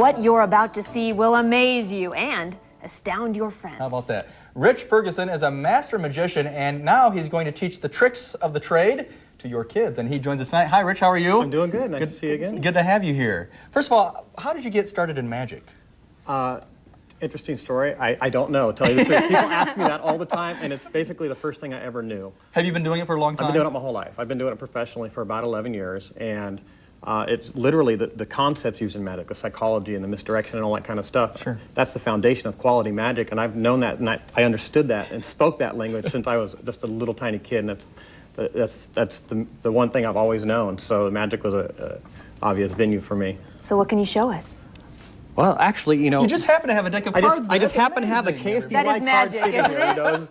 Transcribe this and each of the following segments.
What you're about to see will amaze you and astound your friends. How about that? Rich Ferguson is a master magician, and now he's going to teach the tricks of the trade to your kids, and he joins us tonight. Hi, Rich, how are you? I'm doing good. Nice to see you again. Good to have you here. First of all, how did you get started in magic? Interesting story. I don't know, tell you the truth. People ask me that all the time, and it's basically the first thing I ever knew. Have you been doing it for a long time? I've been doing it my whole life. I've been doing it professionally for about 11 years, and it's literally the concepts used in magic, the psychology and the misdirection and all that kind of stuff. Sure. That's the foundation of quality magic, and I've known that, and I understood that and spoke that language since I was just a little tiny kid, and that's the one thing I've always known. So magic was a obvious venue for me. So what can you show us? Well, actually, you know... You just happen to have a deck of cards. I just happen to have the KSBY That is magic, cards isn't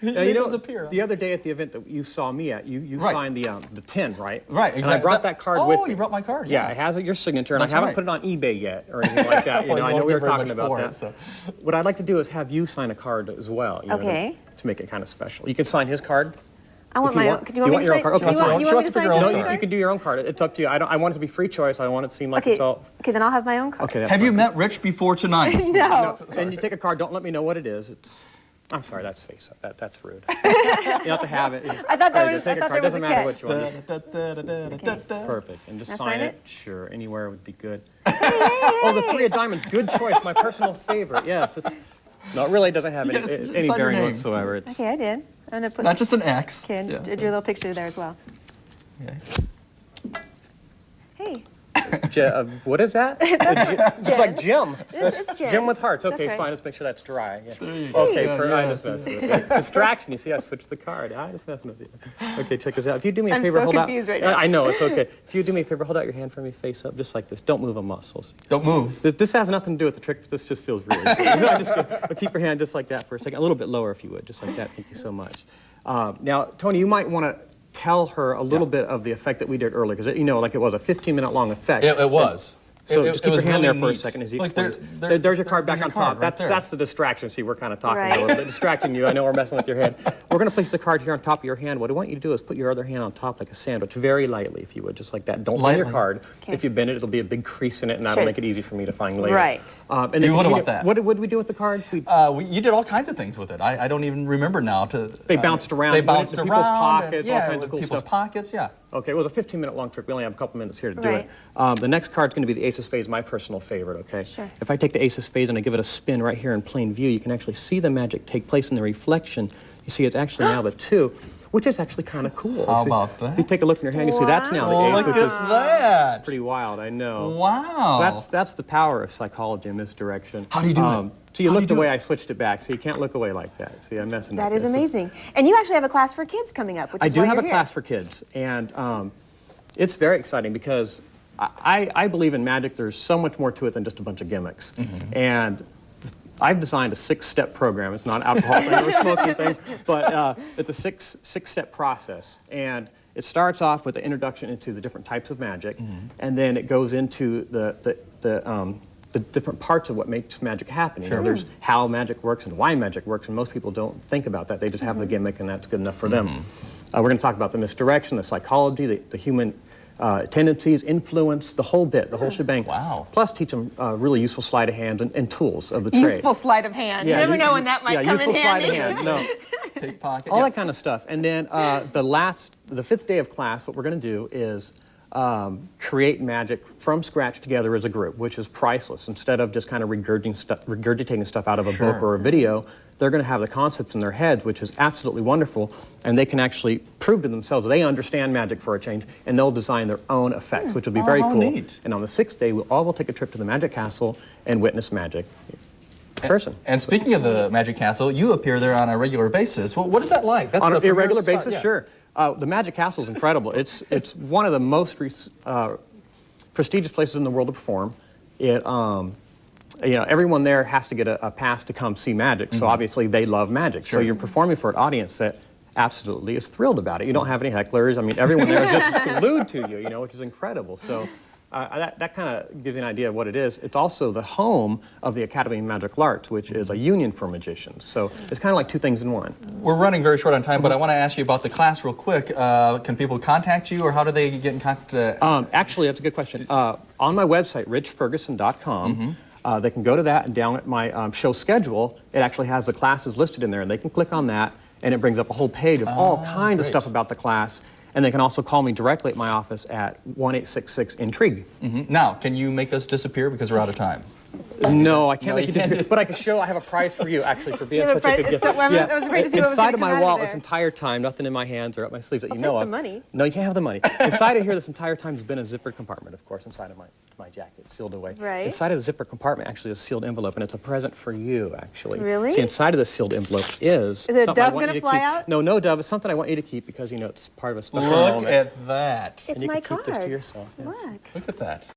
it? They disappear. The other day at the event that you saw me at, you signed the 10, right? Right, exactly. And I brought that card with me. Oh, you brought my card, yeah. It has your signature, and That's I haven't right. put it on eBay yet or anything like that. Well, I you know we won't were get very talking much about for that. it, so. What I'd like to do is have you sign a card as well. You know, Okay. to make it kind of special. You can sign his card. I want my own. Do you want me to sign? Card? Okay, you want me to sign No, his you card? can do your own card. It's up to you. I want it to be free choice. I want it to seem like it's all... Okay, then I'll have my own card. Okay. Have you met Rich before tonight? No. And you take a card, don't let me know what it is. It's, I'm sorry, that's face up. That's rude. You have to have it. I thought that was, Take I thought a card. there was a Doesn't matter catch. which one. Okay. Perfect. And just Now sign sign it. it? Sure, anywhere would be good. Oh, the 3 of diamonds. Good choice. My personal favorite. Yes. It's, no, it really doesn't have any, Yes, just any sign your bearing name. whatsoever. It's, Okay, I did. I'm gonna put. Not just an X. Okay, Yeah. do a little picture there as well. Okay. Hey. What is that? It's like Jim. It's Jim. Jim with hearts. Okay, That's right. fine. Let's make sure that's dry. Yeah. go. Okay, Yeah, I just messed with it. It's distraction. You see, I switched the card. I just messing with you. Okay, check this out. If you do me a I'm favor, so hold confused out. right now. I know it's okay. If you do me a favor, hold out your hand for me, face up, just like this. Don't move a muscle. Don't move. This has nothing to do with the trick. But this just feels really good. But keep your hand just like that for a second. A little bit lower, if you would, just like that. Thank you so much. Now, Tony, you might want to tell her a little bit of the effect that we did earlier, because like it was a 15-minute long effect. It was. So it just keep was your hand really there for a neat. second as he Look, explains. there- There's your card back there's on your card top. right there. That's the distraction. See, we're kind of talking Right. a little bit, distracting you. I know we're messing with your head. We're going to place the card here on top of your hand. What I want you to do is put your other hand on top like a sandwich, very lightly, if you would, just like that. Don't bend your Lightly. card. Okay. If you bend it, it'll be a big crease in it, and that'll Sure. make it easy for me to find later. Right. And then You wouldn't continue- want that. What did we do with the cards? You did all kinds of things with it. I don't even remember now. They bounced around. They Went bounced into around. people's pockets, all yeah, kinds of cool people's stuff. pockets, yeah. Okay, it was a 15-minute long trip. We only have a couple minutes here to do Right. it. The next card's going to be the Ace of Spades, my personal favorite, okay? Sure. If I take the Ace of Spades and I give it a spin right here in plain view, you can actually see the magic take place in the reflection. You see it's actually now the 2, which is actually kind of cool. How See, about that? If you take a look in your hand, you see that's now the Oh, Ace, look which at is that. pretty wild, I know. Wow. So that's the power of psychology and misdirection. How do you do it? So you How do look you the do way it? I switched it back, so you can't look away like that. See, I'm messing up. That is this. amazing. And you actually have a class for kids coming up, which I is do why have a you're class here. for kids, and it's very exciting because I believe in magic. There's so much more to it than just a bunch of gimmicks. And I've designed a 6-step program. It's not an alcohol thing or a smoking thing, but it's a six-step process. And it starts off with the introduction into the different types of magic, and then it goes into the different parts of what makes magic happen. You know, there's how magic works and why magic works, and most people don't think about that. They just have the gimmick, and that's good enough for them. We're going to talk about the misdirection, the psychology, the human tendencies, influence, the whole bit, the whole shebang. Wow. Plus teach them really useful sleight of hand and tools of the trade. Useful sleight of hand. You never know when that might come in useful sleight handy. of hand. No. Take pocket. All yes. that kind of stuff. And then the 5th day of class, what we're going to do is create magic from scratch together as a group, which is priceless. Instead of just kind of regurgitating stuff out of a book or a video, they're going to have the concepts in their heads, which is absolutely wonderful, and they can actually prove to themselves they understand magic for a change, and they'll design their own effects, which will be very how cool. neat. And on the 6th day, we'll all take a trip to the Magic Castle and witness magic in person. And speaking of the Magic Castle, you appear there on a regular basis. Well, what is that like? That's On the an irregular premier spot, basis, yeah. sure. The Magic Castle is incredible. It's one of the most prestigious places in the world to perform. Everyone there has to get a pass to come see magic, so obviously they love magic. So you're performing for an audience that absolutely is thrilled about it. You don't have any hecklers. I mean, everyone there is just glued to you, which is incredible. So that kind of gives you an idea of what it is. It's also the home of the Academy of Magical Arts, which is a union for magicians. So it's kind of like two things in one. We're running very short on time, but I want to ask you about the class real quick. Can people contact you, or how do they get in contact? Actually, that's a good question. On my website, richferguson.com, they can go to that, and down at my show schedule, it actually has the classes listed in there, and they can click on that, and it brings up a whole page of all kinds of stuff about the class. And they can also call me directly at my office at 1-866-INTRIGUE. Now, can you make us disappear because we're out of time? No, I can't No, make you you can't disappear, but I can show, I have a prize for you, actually, for being You have a such a good prize? gift. So, I was afraid to see what was Inside gonna of come my out of wallet there. this entire time, nothing in my hands or up my sleeves that you I'll know take of. the money. No, you can't have the money. Inside of here this entire time has been a zippered compartment, of course, inside of my jacket, sealed away. Right. Inside of the zipper compartment actually is a sealed envelope, and it's a present for you, actually. Really? See, inside of the sealed envelope is it a something I dove want gonna you to fly keep. out? No, no dove. It's something I want you to keep because, you know, it's part of a special Look moment. at that. It's and you my can keep this to card. yourself. Yes. Look. Look at that.